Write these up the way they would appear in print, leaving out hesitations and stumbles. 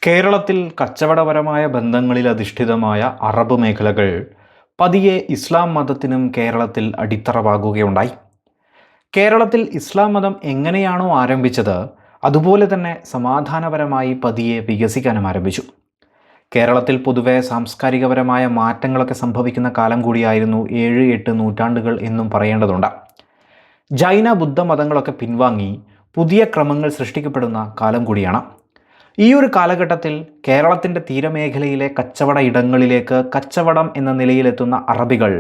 കേരളത്തിൽ കച്ചവടപരമായ ബന്ധങ്ങളിൽ അധിഷ്ഠിതമായ അറബ് മേഖലകൾ പതിയെ ഇസ്ലാം മതത്തിനും കേരളത്തിൽ അടിത്തറവാകുകയുണ്ടായി. കേരളത്തിൽ ഇസ്ലാം മതം എങ്ങനെയാണോ ആരംഭിച്ചത് അതുപോലെ തന്നെ സമാധാനപരമായി പതിയെ വികസിക്കാനും ആരംഭിച്ചു. കേരളത്തിൽ പൊതുവെ സാംസ്കാരികപരമായ മാറ്റങ്ങളൊക്കെ സംഭവിക്കുന്ന കാലം കൂടിയായിരുന്നു 7-8 നൂറ്റാണ്ടുകൾ എന്നും പറയേണ്ടതുണ്ട്. ജൈന ബുദ്ധ മതങ്ങളൊക്കെ പിൻവാങ്ങി പുതിയ ക്രമങ്ങൾ സൃഷ്ടിക്കപ്പെടുന്ന കാലം കൂടിയാണ്. ഈ ഒരു കാലഘട്ടത്തിൽ കേരളത്തിൻ്റെ തീരമേഖലയിലെ കച്ചവട ഇടങ്ങളിലേക്ക് കച്ചവടം എന്ന നിലയിലെത്തുന്ന അറബികൾ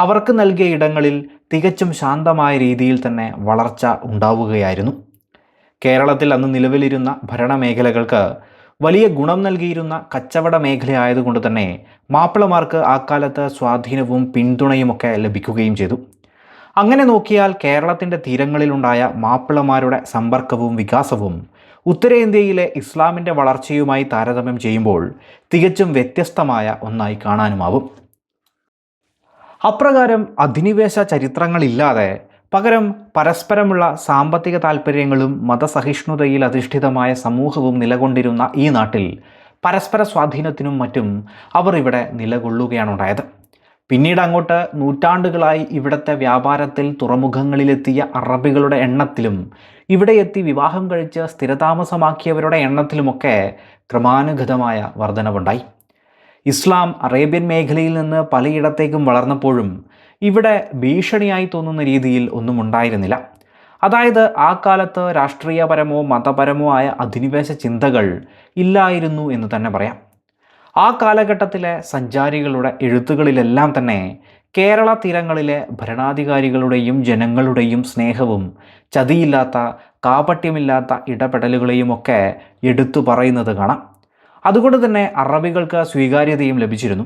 അവർക്ക് നൽകിയ ഇടങ്ങളിൽ തികച്ചും ശാന്തമായ രീതിയിൽ തന്നെ വളർച്ച ഉണ്ടാവുകയായിരുന്നു. കേരളത്തിൽ അന്ന് നിലവിലിരുന്ന ഭരണമേഖലകൾക്ക് വലിയ ഗുണം നൽകിയിരുന്ന കച്ചവട മേഖലയായതുകൊണ്ട് തന്നെ മാപ്പിളമാർക്ക് ആ കാലത്ത് സ്വാധീനവും പിന്തുണയുമൊക്കെ ലഭിക്കുകയും ചെയ്തു. അങ്ങനെ നോക്കിയാൽ കേരളത്തിൻ്റെ തീരങ്ങളിലുണ്ടായ മാപ്പിളമാരുടെ സമ്പർക്കവും വികാസവും ഉത്തരേന്ത്യയിലെ ഇസ്ലാമിൻ്റെ വളർച്ചയുമായി താരതമ്യം ചെയ്യുമ്പോൾ തികച്ചും വ്യത്യസ്തമായ ഒന്നായി കാണാനുമാവും. അപ്രകാരം അധിനിവേശ ചരിത്രങ്ങളില്ലാതെ പകരം പരസ്പരമുള്ള സാമ്പത്തിക താൽപ്പര്യങ്ങളും മതസഹിഷ്ണുതയിൽ അധിഷ്ഠിതമായ സമൂഹവും നിലകൊണ്ടിരുന്ന ഈ നാട്ടിൽ പരസ്പര സ്വാധീനത്തിനും മറ്റും അവർ ഇവിടെ നിലകൊള്ളുകയാണുണ്ടായത്. പിന്നീട് അങ്ങോട്ട് നൂറ്റാണ്ടുകളായി ഇവിടുത്തെ വ്യാപാരത്തിൽ തുറമുഖങ്ങളിലെത്തിയ അറബികളുടെ എണ്ണത്തിലും ഇവിടെ എത്തി വിവാഹം കഴിച്ച് സ്ഥിരതാമസമാക്കിയവരുടെ എണ്ണത്തിലുമൊക്കെ ക്രമാനുഗതമായ വർധനവുണ്ടായി. ഇസ്ലാം അറേബ്യൻ മേഖലയിൽ നിന്ന് പലയിടത്തേക്കും വളർന്നപ്പോഴും ഇവിടെ ഭീഷണിയായി തോന്നുന്ന രീതിയിൽ ഒന്നും ഉണ്ടായിരുന്നില്ല. അതായത് ആ കാലത്ത് രാഷ്ട്രീയപരമോ മതപരമോ ആയ അധിനിവേശ ചിന്തകൾ ഇല്ലായിരുന്നു എന്ന് തന്നെ പറയാം. ആ കാലഘട്ടത്തിലെ സഞ്ചാരികളുടെ എഴുത്തുകളിലെല്ലാം തന്നെ കേരള തീരങ്ങളിലെ ഭരണാധികാരികളുടെയും ജനങ്ങളുടെയും സ്നേഹവും ചതിയില്ലാത്ത കാപട്യമില്ലാത്ത ഇടപെടലുകളെയുമൊക്കെ എടുത്തു പറയുന്നത് കാണാം. അതുകൊണ്ട് തന്നെ അറബികൾക്ക് സ്വീകാര്യതയും ലഭിച്ചിരുന്നു.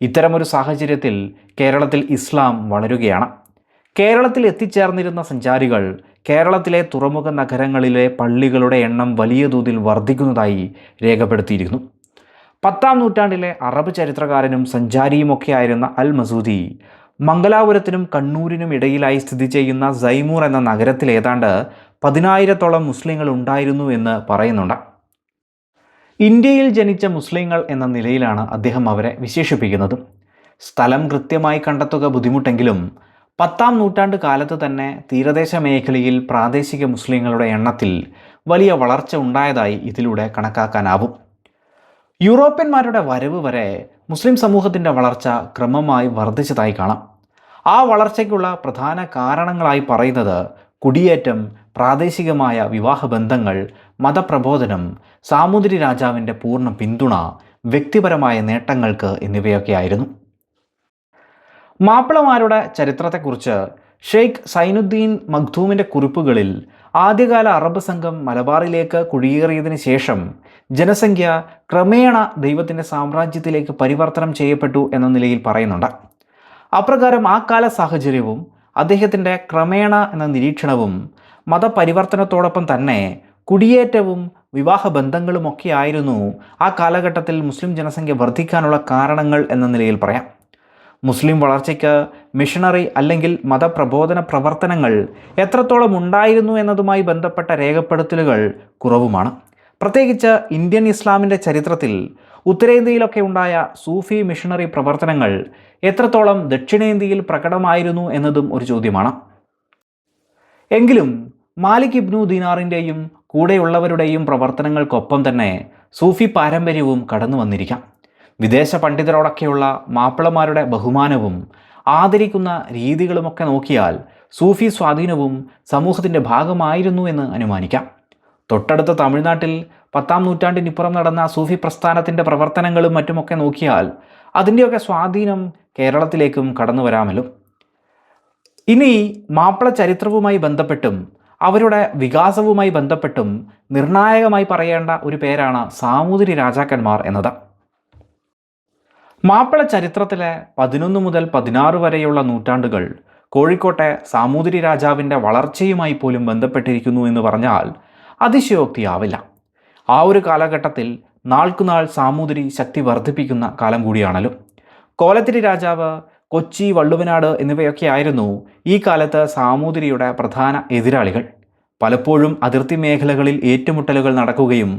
ഇത്തരമൊരു സാഹചര്യത്തിൽ കേരളത്തിൽ ഇസ്ലാം വളരുകയാണ്. കേരളത്തിൽ എത്തിച്ചേർന്നിരുന്ന സഞ്ചാരികൾ കേരളത്തിലെ തുറമുഖ നഗരങ്ങളിലെ പള്ളികളുടെ എണ്ണം വലിയ തോതിൽ വർദ്ധിക്കുന്നതായി രേഖപ്പെടുത്തിയിരുന്നു. 10-ാം നൂറ്റാണ്ടിലെ അറബ് ചരിത്രകാരനും സഞ്ചാരിയുമൊക്കെയായിരുന്ന അൽ മസൂദി മംഗലാപുരത്തിനും കണ്ണൂരിനും ഇടയിലായി സ്ഥിതി ചെയ്യുന്ന സൈമൂർ എന്ന നഗരത്തിൽ ഏതാണ്ട് 10,000-ഓളം മുസ്ലിങ്ങൾ ഉണ്ടായിരുന്നു എന്ന് പറയുന്നുണ്ട്. ഇന്ത്യയിൽ ജനിച്ച മുസ്ലിങ്ങൾ എന്ന നിലയിലാണ് അദ്ദേഹം അവരെ വിശേഷിപ്പിക്കുന്നത്. സ്ഥലം കൃത്യമായി കണ്ടെത്തുക ബുദ്ധിമുട്ടെങ്കിലും 10-ാം നൂറ്റാണ്ട് കാലത്ത് തന്നെ തീരദേശ മേഖലയിൽ പ്രാദേശിക മുസ്ലിങ്ങളുടെ എണ്ണത്തിൽ വലിയ വളർച്ച ഉണ്ടായതായി ഇതിലൂടെ കണക്കാക്കാനാവും. യൂറോപ്യന്മാരുടെ വരവ് വരെ മുസ്ലിം സമൂഹത്തിൻ്റെ വളർച്ച ക്രമമായി വർദ്ധിച്ചതായി കാണാം. ആ വളർച്ചയ്ക്കുള്ള പ്രധാന കാരണങ്ങളായി പറയുന്നത് കുടിയേറ്റം, പ്രാദേശികമായ വിവാഹബന്ധങ്ങൾ, മതപ്രബോധനം, സാമൂതിരി രാജാവിൻ്റെ പൂർണ്ണ പിന്തുണ, വ്യക്തിപരമായ നേട്ടങ്ങൾക്ക് എന്നിവയൊക്കെയായിരുന്നു. മാപ്പിളമാരുടെ ചരിത്രത്തെക്കുറിച്ച് ഷെയ്ഖ് സൈനുദ്ദീൻ മഖ്ദൂമിൻ്റെ കുറിപ്പുകളിൽ ആദ്യകാല അറബ് സംഘം മലബാറിലേക്ക് കുടിയേറിയതിന് ശേഷം ജനസംഖ്യ ക്രമേണ ദൈവത്തിൻ്റെ സാമ്രാജ്യത്തിലേക്ക് പരിവർത്തനം ചെയ്യപ്പെട്ടു എന്ന നിലയിൽ പറയുന്നുണ്ട്. അപ്രകാരം ആ കാല സാഹചര്യവും അദ്ദേഹത്തിൻ്റെ ക്രമേണ എന്ന നിരീക്ഷണവും മതപരിവർത്തനത്തോടൊപ്പം തന്നെ കുടിയേറ്റവും വിവാഹബന്ധങ്ങളുമൊക്കെയായിരുന്നു ആ കാലഘട്ടത്തിൽ മുസ്ലിം ജനസംഖ്യ വർദ്ധിക്കാനുള്ള കാരണങ്ങൾ എന്ന നിലയിൽ പറയാം. മുസ്ലിം വളർച്ചയ്ക്ക് മിഷണറി അല്ലെങ്കിൽ മതപ്രബോധന പ്രവർത്തനങ്ങൾ എത്രത്തോളം ഉണ്ടായിരുന്നു എന്നതുമായി ബന്ധപ്പെട്ട രേഖപ്പെടുത്തലുകൾ കുറവുമാണ്. പ്രത്യേകിച്ച് ഇന്ത്യൻ ഇസ്ലാമിൻ്റെ ചരിത്രത്തിൽ ഉത്തരേന്ത്യയിലൊക്കെ ഉണ്ടായ സൂഫി മിഷണറി പ്രവർത്തനങ്ങൾ എത്രത്തോളം ദക്ഷിണേന്ത്യയിൽ പ്രകടമായിരുന്നു എന്നതും ഒരു ചോദ്യമാണ്. എങ്കിലും മാലിക് ഇബ്നു ദീനാറിൻ്റെയും കൂടെയുള്ളവരുടെയും പ്രവർത്തനങ്ങൾക്കൊപ്പം തന്നെ സൂഫി പാരമ്പര്യവും കടന്നു വന്നിരിക്കാം. വിദേശ പണ്ഡിതരോടൊക്കെയുള്ള മാപ്പിളമാരുടെ ബഹുമാനവും ആദരിക്കുന്ന രീതികളുമൊക്കെ നോക്കിയാൽ സൂഫി സ്വാധീനവും സമൂഹത്തിൻ്റെ ഭാഗമായിരുന്നു എന്ന് അനുമാനിക്കാം. തൊട്ടടുത്ത തമിഴ്നാട്ടിൽ 10-ാം നൂറ്റാണ്ടിനിപ്പുറം നടന്ന സൂഫി പ്രസ്ഥാനത്തിൻ്റെ പ്രവർത്തനങ്ങളും മറ്റുമൊക്കെ നോക്കിയാൽ അതിൻ്റെയൊക്കെ സ്വാധീനം കേരളത്തിലേക്കും കടന്നു വരാമല്ലോ. ഇനി മാപ്പിള ചരിത്രവുമായി ബന്ധപ്പെട്ടും അവരുടെ വികാസവുമായി ബന്ധപ്പെട്ടും നിർണായകമായി പറയേണ്ട ഒരു പേരാണ് സാമൂതിരി രാജാക്കന്മാർ എന്നത്. മാപ്പിള ചരിത്രത്തിലെ 11 മുതൽ 16 വരെയുള്ള നൂറ്റാണ്ടുകൾ കോഴിക്കോട്ടെ സാമൂതിരി രാജാവിൻ്റെ വളർച്ചയുമായി പോലും ബന്ധപ്പെട്ടിരിക്കുന്നു എന്ന് പറഞ്ഞാൽ അതിശയോക്തിയാവില്ല. ആ ഒരു കാലഘട്ടത്തിൽ നാൾക്കുനാൾ സാമൂതിരി ശക്തി വർദ്ധിപ്പിക്കുന്ന കാലം കൂടിയാണല്ലോ. കോലത്തിരി രാജാവ്, കൊച്ചി, വള്ളുവനാട് എന്നിവയൊക്കെയായിരുന്നു ഈ കാലത്ത് സാമൂതിരിയുടെ പ്രധാന എതിരാളികൾ. പലപ്പോഴും അതിർത്തി മേഖലകളിൽ ഏറ്റുമുട്ടലുകൾ നടക്കുകയും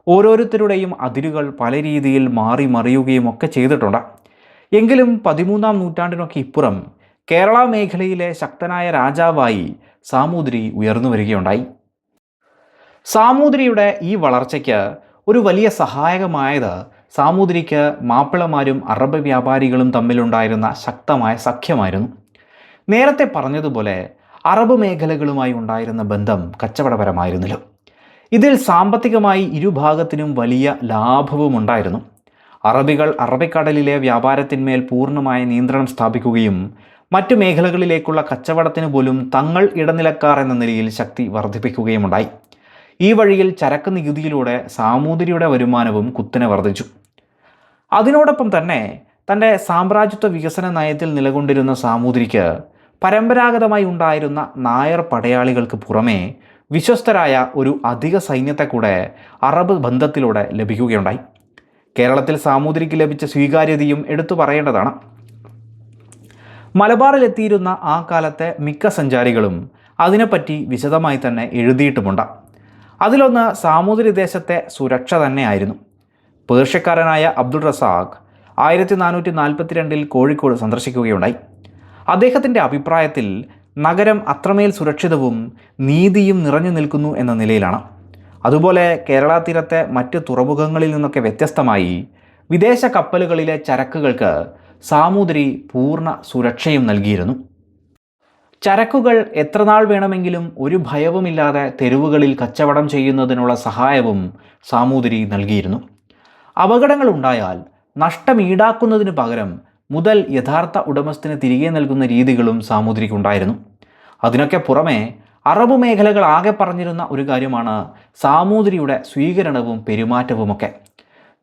ഓരോരുത്തരുടെയും അതിരുകൾ പല രീതിയിൽ മാറി മറിയുകയും ഒക്കെ ചെയ്തിട്ടുണ്ട്. എങ്കിലും 13-ാം നൂറ്റാണ്ടിനൊക്കെ ഇപ്പുറം കേരള മേഖലയിലെ ശക്തനായ രാജാവായി സാമൂതിരി ഉയർന്നു വരികയുണ്ടായി. സാമൂതിരിയുടെ ഈ വളർച്ചയ്ക്ക് ഒരു വലിയ സഹായകമായത് സാമൂതിരിക്ക് മാപ്പിളമാരും അറബ് വ്യാപാരികളും തമ്മിലുണ്ടായിരുന്ന ശക്തമായ സഖ്യമായിരുന്നു. നേരത്തെ പറഞ്ഞതുപോലെ അറബ് മേഖലകളുമായി ഉണ്ടായിരുന്ന ബന്ധം കച്ചവടപരമായിരുന്നല്ലോ. ഇതിൽ സാമ്പത്തികമായി ഇരുഭാഗത്തിനും വലിയ ലാഭവും ഉണ്ടായിരുന്നു. അറബികൾ അറബിക്കടലിലെ വ്യാപാരത്തിന്മേൽ പൂർണ്ണമായ നിയന്ത്രണം സ്ഥാപിക്കുകയും മറ്റു മേഖലകളിലേക്കുള്ള കച്ചവടത്തിന് പോലും തങ്ങൾ ഇടനിലക്കാർ എന്ന നിലയിൽ ശക്തി വർദ്ധിപ്പിക്കുകയുമുണ്ടായി. ഈ വഴിയിൽ ചരക്ക് നികുതിയിലൂടെ സാമൂതിരിയുടെ വരുമാനവും കുത്തനെ വർദ്ധിച്ചു. അതിനോടൊപ്പം തന്നെ തൻ്റെ സാമ്രാജ്യത്വ വികസന നയത്തിൽ നിലകൊണ്ടിരുന്ന സാമൂതിരിക്ക് പരമ്പരാഗതമായി ഉണ്ടായിരുന്ന നായർ പടയാളികൾക്ക് പുറമേ വിശ്വസ്തരായ ഒരു അധിക സൈന്യത്തെ കൂടെ അറബ് ബന്ധത്തിലൂടെ ലഭിക്കുകയുണ്ടായി. കേരളത്തിൽ സാമൂതിരിക്ക് ലഭിച്ച സ്വീകാര്യതയും എടുത്തു പറയേണ്ടതാണ്. മലബാറിലെത്തിയിരുന്ന ആ കാലത്തെ മിക്ക സഞ്ചാരികളും അതിനെപ്പറ്റി വിശദമായി തന്നെ എഴുതിയിട്ടുമുണ്ട്. അതിലൊന്ന് സാമൂതിരി ദേശത്തെ സുരക്ഷ തന്നെയായിരുന്നു. പേർഷ്യക്കാരനായ അബ്ദുൾ റസാഖ് 1442 കോഴിക്കോട് സന്ദർശിക്കുകയുണ്ടായി. അദ്ദേഹത്തിൻ്റെ അഭിപ്രായത്തിൽ നഗരം അത്രമേൽ സുരക്ഷിതവും നീതിയും നിറഞ്ഞു നിൽക്കുന്നു എന്ന നിലയിലാണ്. അതുപോലെ കേരള തീരത്തെ മറ്റ് തുറമുഖങ്ങളിൽ നിന്നൊക്കെ വ്യത്യസ്തമായി വിദേശ കപ്പലുകളിലെ ചരക്കുകൾക്ക് സാമൂതിരി പൂർണ്ണ സുരക്ഷയും നൽകിയിരുന്നു. ചരക്കുകൾ എത്രനാൾ വേണമെങ്കിലും ഒരു ഭയവുമില്ലാതെ തെരുവുകളിൽ കച്ചവടം ചെയ്യുന്നതിനുള്ള സഹായവും സാമൂതിരി നൽകിയിരുന്നു. അപകടങ്ങൾ ഉണ്ടായാൽ നഷ്ടം ഈടാക്കുന്നതിന് പകരം മുതൽ യഥാർത്ഥ ഉടമസ്ഥന് തിരികെ നൽകുന്ന രീതികളും സാമൂതിരിക്കുണ്ടായിരുന്നു. അതിനൊക്കെ പുറമെ അറബ് മേഖലകൾ ആകെ പറഞ്ഞിരുന്ന ഒരു കാര്യമാണ് സാമൂതിരിയുടെ സ്വീകരണവും പെരുമാറ്റവുമൊക്കെ.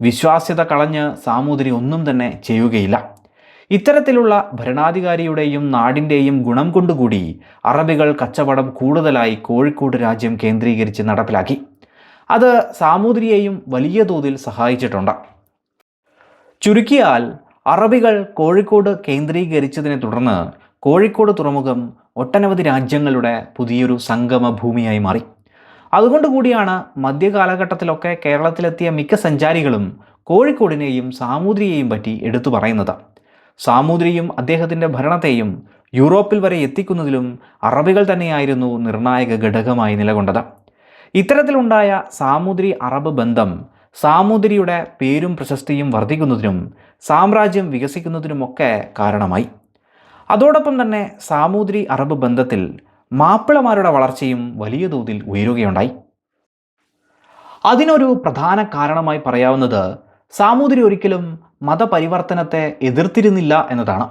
വിശ്വാസ്യത കളഞ്ഞ് സാമൂതിരി ഒന്നും തന്നെ ചെയ്യുകയില്ല. ഇത്തരത്തിലുള്ള ഭരണാധികാരിയുടെയും നാടിൻ്റെയും ഗുണം കൊണ്ടുകൂടി അറബികൾ കച്ചവടം കൂടുതലായി കോഴിക്കോട് രാജ്യം കേന്ദ്രീകരിച്ച് നടപ്പിലാക്കി. അത് സാമൂതിരിയെയും വലിയ തോതിൽ സഹായിച്ചിട്ടുണ്ട്. ചുരുക്കിയാൽ അറബികൾ കോഴിക്കോട് കേന്ദ്രീകരിച്ചതിനെ തുടർന്ന് കോഴിക്കോട് തുറമുഖം ഒട്ടനവധി രാജ്യങ്ങളുടെ പുതിയൊരു സംഗമ ഭൂമിയായി മാറി. അതുകൊണ്ടുകൂടിയാണ് മധ്യകാലഘട്ടത്തിലൊക്കെ കേരളത്തിലെത്തിയ മിക്ക സഞ്ചാരികളും കോഴിക്കോടിനെയും സാമൂതിരിയെയും പറ്റി എടുത്തു പറയുന്നത്. സാമൂതിരിയും അദ്ദേഹത്തിൻ്റെ ഭരണത്തെയും യൂറോപ്പിൽ വരെ എത്തിക്കുന്നതിലും അറബികൾ തന്നെയായിരുന്നു നിർണായക ഘടകമായി നിലകൊണ്ടത്. ഇത്തരത്തിലുണ്ടായ സാമൂതിരി അറബ് ബന്ധം സാമൂതിരിയുടെ പേരും പ്രശസ്തിയും വർദ്ധിക്കുന്നതിനും സാമ്രാജ്യം വികസിക്കുന്നതിനുമൊക്കെ കാരണമായി. അതോടൊപ്പം തന്നെ സാമൂതിരി അറബ് ബന്ധത്തിൽ മാപ്പിളമാരുടെ വളർച്ചയും വലിയ തോതിൽ ഉയരുകയുണ്ടായി. അതിനൊരു പ്രധാന കാരണമായി പറയാവുന്നത് സാമൂതിരി ഒരിക്കലും മതപരിവർത്തനത്തെ എതിർത്തിരുന്നില്ല എന്നതാണ്.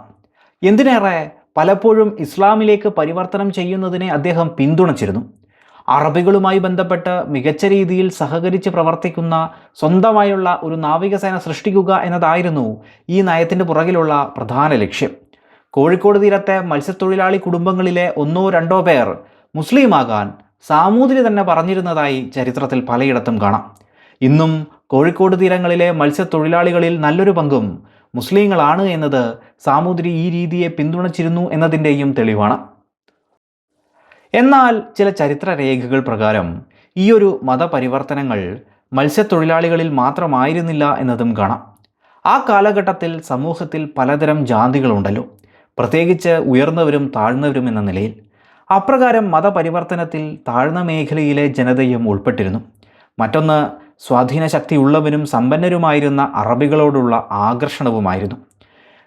എന്തിനേറെ പലപ്പോഴും ഇസ്ലാമിലേക്ക് പരിവർത്തനം ചെയ്യുന്നതിനെ അദ്ദേഹം പിന്തുണച്ചിരുന്നു. അറബികളുമായി ബന്ധപ്പെട്ട് മികച്ച രീതിയിൽ സഹകരിച്ച് പ്രവർത്തിക്കുന്ന സ്വന്തമായുള്ള ഒരു നാവികസേന സൃഷ്ടിക്കുക എന്നതായിരുന്നു ഈ നയത്തിൻ്റെ പുറകിലുള്ള പ്രധാന ലക്ഷ്യം. കോഴിക്കോട് തീരത്തെ മത്സ്യത്തൊഴിലാളി കുടുംബങ്ങളിലെ 1-2 പേർ മുസ്ലിമാകാൻ സാമൂതിരി തന്നെ പറഞ്ഞിരുന്നതായി ചരിത്രത്തിൽ പലയിടത്തും കാണാം. ഇന്നും കോഴിക്കോട് തീരങ്ങളിലെ മത്സ്യത്തൊഴിലാളികളിൽ നല്ലൊരു പങ്കും മുസ്ലിങ്ങളാണ് എന്നത് സാമൂതിരി ഈ രീതിയെ പിന്തുണച്ചിരുന്നു എന്നതിൻ്റെയും തെളിവാണ്. എന്നാൽ ചില ചരിത്ര രേഖകൾ പ്രകാരം ഈയൊരു മതപരിവർത്തനങ്ങൾ മത്സ്യത്തൊഴിലാളികളിൽ മാത്രമായിരുന്നില്ല എന്നതും കാണാം. ആ കാലഘട്ടത്തിൽ സമൂഹത്തിൽ പലതരം ജാതികളുണ്ടല്ലോ, പ്രത്യേകിച്ച് ഉയർന്നവരും താഴ്ന്നവരും എന്ന നിലയിൽ. അപ്രകാരം മതപരിവർത്തനത്തിൽ താഴ്ന്ന മേഖലയിലെ ജനതയും ഉൾപ്പെട്ടിരുന്നു. മറ്റൊന്ന്, സ്വാധീന ശക്തിയുള്ളവരും സമ്പന്നരുമായിരുന്ന അറബികളോടുള്ള ആകർഷണവുമായിരുന്നു.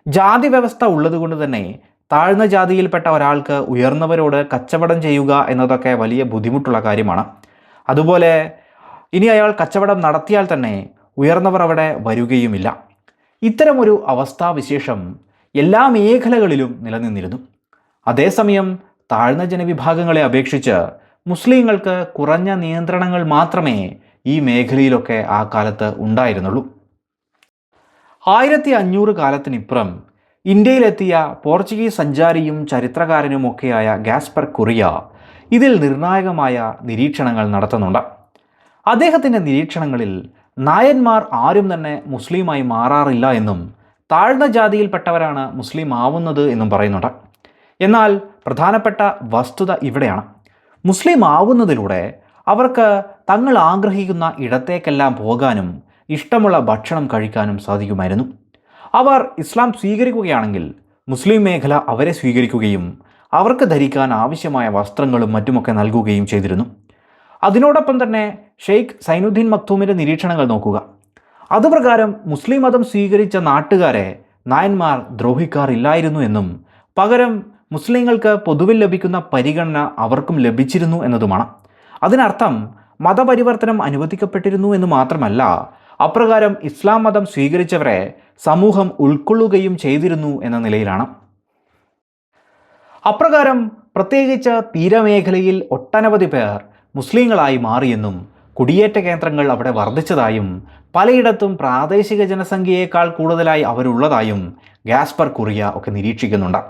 ജാതി വ്യവസ്ഥ ഉള്ളതുകൊണ്ട് തന്നെ താഴ്ന്ന ജാതിയിൽപ്പെട്ട ഒരാൾക്ക് ഉയർന്നവരോട് കച്ചവടം ചെയ്യുക എന്നതൊക്കെ വലിയ ബുദ്ധിമുട്ടുള്ള കാര്യമാണ്. അതുപോലെ ഇനി അയാൾ കച്ചവടം നടത്തിയാൽ തന്നെ ഉയർന്നവർ അവിടെ വരികയുമില്ല. ഇത്തരമൊരു അവസ്ഥാവിശേഷം എല്ലാ മേഖലകളിലും നിലനിന്നിരുന്നു. അതേസമയം താഴ്ന്ന ജനവിഭാഗങ്ങളെ അപേക്ഷിച്ച് മുസ്ലിങ്ങൾക്ക് കുറഞ്ഞ നിയന്ത്രണങ്ങൾ മാത്രമേ ഈ മേഖലയിലൊക്കെ ആ കാലത്ത് ഉണ്ടായിരുന്നുള്ളൂ. 1500 കാലത്തിനിപ്പുറം ഇന്ത്യയിലെത്തിയ പോർച്ചുഗീസ് സഞ്ചാരിയും ചരിത്രകാരനുമൊക്കെയായ ഗാസ്പർ കൊറിയ ഇതിൽ നിർണായകമായ നിരീക്ഷണങ്ങൾ നടത്തുന്നുണ്ട്. അദ്ദേഹത്തിൻ്റെ നിരീക്ഷണങ്ങളിൽ നായന്മാർ ആരും തന്നെ മുസ്ലിമായി മാറാറില്ല എന്നും താഴ്ന്ന ജാതിയിൽപ്പെട്ടവരാണ് മുസ്ലിം ആവുന്നത് എന്നും പറയുന്നുണ്ട്. എന്നാൽ പ്രധാനപ്പെട്ട വസ്തുത ഇവിടെയാണ്. മുസ്ലിം ആവുന്നതിലൂടെ അവർക്ക് തങ്ങൾ ആഗ്രഹിക്കുന്ന ഇടത്തേക്കെല്ലാം പോകാനും ഇഷ്ടമുള്ള ഭക്ഷണം കഴിക്കാനും സാധിക്കുമായിരുന്നു. അവർ ഇസ്ലാം സ്വീകരിക്കുകയാണെങ്കിൽ മുസ്ലിം മേഖല അവരെ സ്വീകരിക്കുകയും അവർക്ക് ധരിക്കാൻ ആവശ്യമായ വസ്ത്രങ്ങളും മറ്റുമൊക്കെ നൽകുകയും ചെയ്തിരുന്നു. അതിനോടൊപ്പം തന്നെ ഷെയ്ഖ് സൈനുദ്ദീൻ മക്തൂമിൻ്റെ നിരീക്ഷണങ്ങൾ നോക്കുക. അതുപ്രകാരം മുസ്ലിം മതം സ്വീകരിച്ച നാട്ടുകാരെ നായന്മാർ ദ്രോഹിക്കാറില്ലായിരുന്നു എന്നും പകരം മുസ്ലിങ്ങൾക്ക് പൊതുവിൽ ലഭിക്കുന്ന പരിഗണന അവർക്കും ലഭിച്ചിരുന്നു എന്നതുമാണ്. അതിനർത്ഥം മതപരിവർത്തനം അനുവദിക്കപ്പെട്ടിരുന്നു എന്ന് മാത്രമല്ല, അപ്രകാരം ഇസ്ലാം മതം സ്വീകരിച്ചവരെ സമൂഹം ഉൾക്കൊള്ളുകയും ചെയ്തിരുന്നു എന്ന നിലയിലാണ്. അപ്രകാരം പ്രത്യേകിച്ച് തീരമേഖലയിൽ ഒട്ടനവധി പേർ മുസ്ലിങ്ങളായി മാറിയെന്നും കുടിയേറ്റ കേന്ദ്രങ്ങൾ അവിടെ വർദ്ധിച്ചതായും പലയിടത്തും പ്രാദേശിക ജനസംഖ്യയേക്കാൾ കൂടുതലായി അവരുള്ളതായും ഗാസ്പർ കുറിയ ഒക്കെ നിരീക്ഷിക്കുന്നുണ്ട്.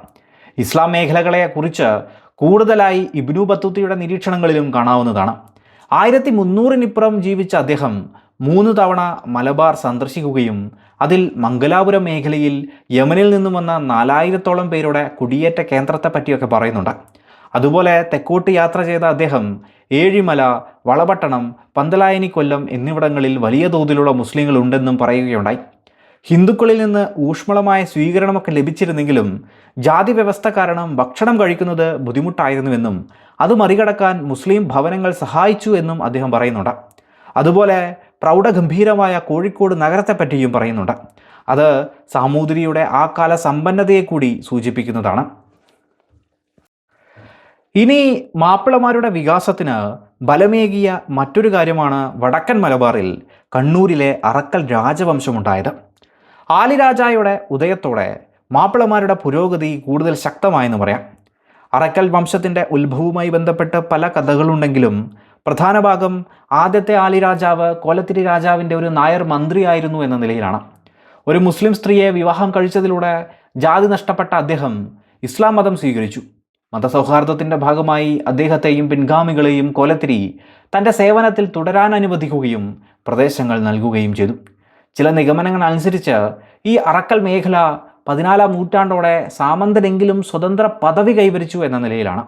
ഇസ്ലാം മേഖലകളെക്കുറിച്ച് കൂടുതലായി ഇബ്നു ബത്തൂത്തയുടെ നിരീക്ഷണങ്ങളിലും കാണാവുന്നതാണ്. 1300-നിപ്പുറം ജീവിച്ച അദ്ദേഹം 3 തവണ മലബാർ സന്ദർശിക്കുകയും അതിൽ മംഗലാപുരം മേഖലയിൽ യമനിൽ നിന്നും വന്ന 4000-ഓളം പേരുടെ കുടിയേറ്റ കേന്ദ്രത്തെ പറ്റിയൊക്കെ പറയുന്നുണ്ട്. അതുപോലെ തെക്കോട്ട് യാത്ര ചെയ്ത അദ്ദേഹം ഏഴിമല, വളപട്ടണം, പന്തലായനി കൊല്ലം എന്നിവിടങ്ങളിൽ വലിയ തോതിലുള്ള മുസ്ലിങ്ങൾ ഉണ്ടെന്നും പറയുകയുണ്ടായി. ഹിന്ദുക്കളിൽ നിന്ന് ഊഷ്മളമായ സ്വീകരണമൊക്കെ ലഭിച്ചിരുന്നെങ്കിലും ജാതി വ്യവസ്ഥ കാരണം ഭക്ഷണം കഴിക്കുന്നത് ബുദ്ധിമുട്ടായിരുന്നുവെന്നും അത് മറികടക്കാൻ മുസ്ലിം ഭവനങ്ങൾ സഹായിച്ചു എന്നും അദ്ദേഹം പറയുന്നുണ്ട്. അതുപോലെ പ്രൗഢഗംഭീരമായ കോഴിക്കോട് നഗരത്തെപ്പറ്റിയും പറയുന്നുണ്ട്. അത് സാമൂതിരിയുടെ ആ കാല സമ്പന്നതയെ കൂടി സൂചിപ്പിക്കുന്നതാണ്. ഇനി മാപ്പിളമാരുടെ വികാസത്തിന് ബലമേകിയ മറ്റൊരു കാര്യമാണ് വടക്കൻ മലബാറിൽ കണ്ണൂരിലെ അറക്കൽ രാജവംശമുണ്ടായത്. ആലിരാജായുടെ ഉദയത്തോടെ മാപ്പിളമാരുടെ പുരോഗതി കൂടുതൽ ശക്തമായെന്ന് പറയാം. അറക്കൽ വംശത്തിൻ്റെ ഉത്ഭവവുമായി ബന്ധപ്പെട്ട് പല കഥകളുണ്ടെങ്കിലും പ്രധാന ഭാഗം ആദ്യത്തെ ആലിരാജാവ് കോലത്തിരി രാജാവിൻ്റെ ഒരു നായർ മന്ത്രിയായിരുന്നു എന്ന നിലയിലാണ്. ഒരു മുസ്ലിം സ്ത്രീയെ വിവാഹം കഴിച്ചതിലൂടെ ജാതി നഷ്ടപ്പെട്ട അദ്ദേഹം ഇസ്ലാം മതം സ്വീകരിച്ചു. മതസൗഹാർദ്ദത്തിൻ്റെ ഭാഗമായി അദ്ദേഹത്തെയും പിൻഗാമികളെയും കോലത്തിരി തൻ്റെ സേവനത്തിൽ തുടരാൻ അനുവദിക്കുകയും പ്രദേശങ്ങൾ നൽകുകയും ചെയ്തു. ചില നിഗമനങ്ങൾ അനുസരിച്ച് ഈ അറക്കൽ മേഖല 14-ാം നൂറ്റാണ്ടോടെ സാമന്തരെങ്കിലും സ്വതന്ത്ര പദവി കൈവരിച്ചു എന്ന നിലയിലാണ്.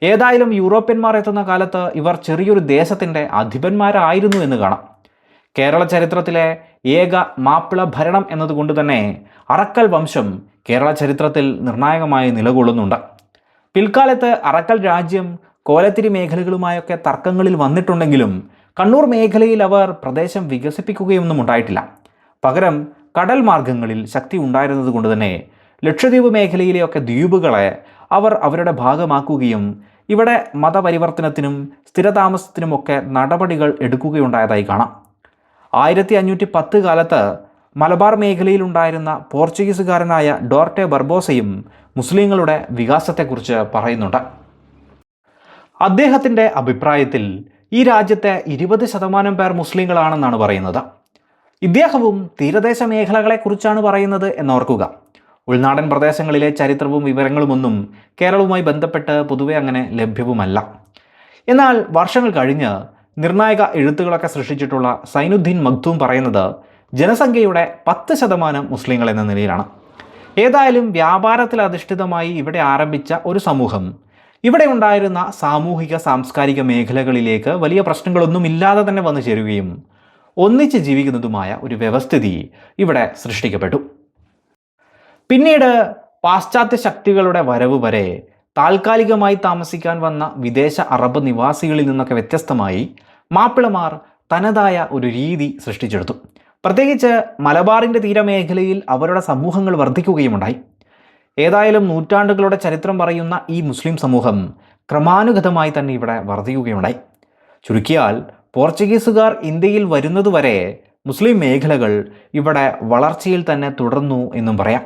ഏതായാലും യൂറോപ്യന്മാർ എത്തുന്ന കാലത്ത് ഇവർ ചെറിയൊരു ദേശത്തിൻ്റെ അധിപന്മാരായിരുന്നു എന്ന് കാണാം. കേരള ചരിത്രത്തിലെ ഏക മാപ്പിള ഭരണം എന്നതുകൊണ്ട് തന്നെ അറക്കൽ വംശം കേരള ചരിത്രത്തിൽ നിർണായകമായി നിലകൊള്ളുന്നുണ്ട്. പിൽക്കാലത്ത് അറക്കൽ രാജ്യം കോലത്തിരി മേഖലകളുമായൊക്കെ തർക്കങ്ങളിൽ വന്നിട്ടുണ്ടെങ്കിലും കണ്ണൂർ മേഖലയിൽ അവർ പ്രദേശം വികസിപ്പിക്കുകയൊന്നും ഉണ്ടായിട്ടില്ല. പകരം കടൽ മാർഗങ്ങളിൽ ശക്തി ഉണ്ടായിരുന്നത് കൊണ്ട് തന്നെ ലക്ഷദ്വീപ് മേഖലയിലെയൊക്കെ ദ്വീപുകളെ അവർ അവരുടെ ഭാഗമാക്കുകയും ഇവിടെ മതപരിവർത്തനത്തിനും സ്ഥിരതാമസത്തിനുമൊക്കെ നടപടികൾ എടുക്കുകയുണ്ടായതായി കാണാം. 1510 കാലത്ത് മലബാർ മേഖലയിലുണ്ടായിരുന്ന പോർച്ചുഗീസുകാരനായ ഡോർട്ടെ ബർബോസയും മുസ്ലിങ്ങളുടെ വികാസത്തെക്കുറിച്ച് പറയുന്നുണ്ട്. അദ്ദേഹത്തിൻ്റെ അഭിപ്രായത്തിൽ ഈ രാജ്യത്തെ 20% പേർ മുസ്ലിങ്ങളാണെന്നാണ് പറയുന്നത്. ഇദ്ദേഹവും തീരദേശ മേഖലകളെക്കുറിച്ചാണ് പറയുന്നത് എന്നോർക്കുക. ഉൾനാടൻ പ്രദേശങ്ങളിലെ ചരിത്രവും വിവരങ്ങളുമൊന്നും കേരളവുമായി ബന്ധപ്പെട്ട് പൊതുവെ അങ്ങനെ ലഭ്യവുമല്ല. എന്നാൽ വർഷങ്ങൾ കഴിഞ്ഞ് നിർണായക എഴുത്തുകളൊക്കെ സൃഷ്ടിച്ചിട്ടുള്ള സൈനുദ്ദീൻ മക്തൂം പറയുന്നത് ജനസംഖ്യയുടെ 10% മുസ്ലിങ്ങൾ എന്ന നിലയിലാണ്. ഏതായാലും വ്യാപാരത്തിൽ അധിഷ്ഠിതമായി ഇവിടെ ആരംഭിച്ച ഒരു സമൂഹം ഇവിടെ ഉണ്ടായിരുന്ന സാമൂഹിക സാംസ്കാരിക മേഖലകളിലേക്ക് വലിയ പ്രശ്നങ്ങളൊന്നും ഇല്ലാതെ തന്നെ വന്നു ചേരുകയും ഒന്നിച്ച് ജീവിക്കുന്നതുമായ ഒരു വ്യവസ്ഥിതി ഇവിടെ സൃഷ്ടിക്കപ്പെട്ടു. പിന്നീട് പാശ്ചാത്യ ശക്തികളുടെ വരവ് വരെ താൽക്കാലികമായി താമസിക്കാൻ വന്ന വിദേശ അറബ് നിവാസികളിൽ നിന്നൊക്കെ വ്യത്യസ്തമായി മാപ്പിളമാർ തനതായ ഒരു രീതി സൃഷ്ടിച്ചെടുത്തു. പ്രത്യേകിച്ച് മലബാറിൻ്റെ തീരമേഖലയിൽ അവരുടെ സമൂഹങ്ങൾ വർദ്ധിക്കുകയുമുണ്ടായി. ഏതായാലും നൂറ്റാണ്ടുകളുടെ ചരിത്രം പറയുന്ന ഈ മുസ്ലിം സമൂഹം ക്രമാനുഗതമായി തന്നെ ഇവിടെ വർദ്ധിക്കുകയുണ്ടായി. ചുരുക്കിയാൽ പോർച്ചുഗീസുകാർ ഇന്ത്യയിൽ വരുന്നതുവരെ മുസ്ലിം മേഖലകൾ ഇവിടെ വളർച്ചയിൽ തന്നെ തുടർന്നു എന്നും പറയാം.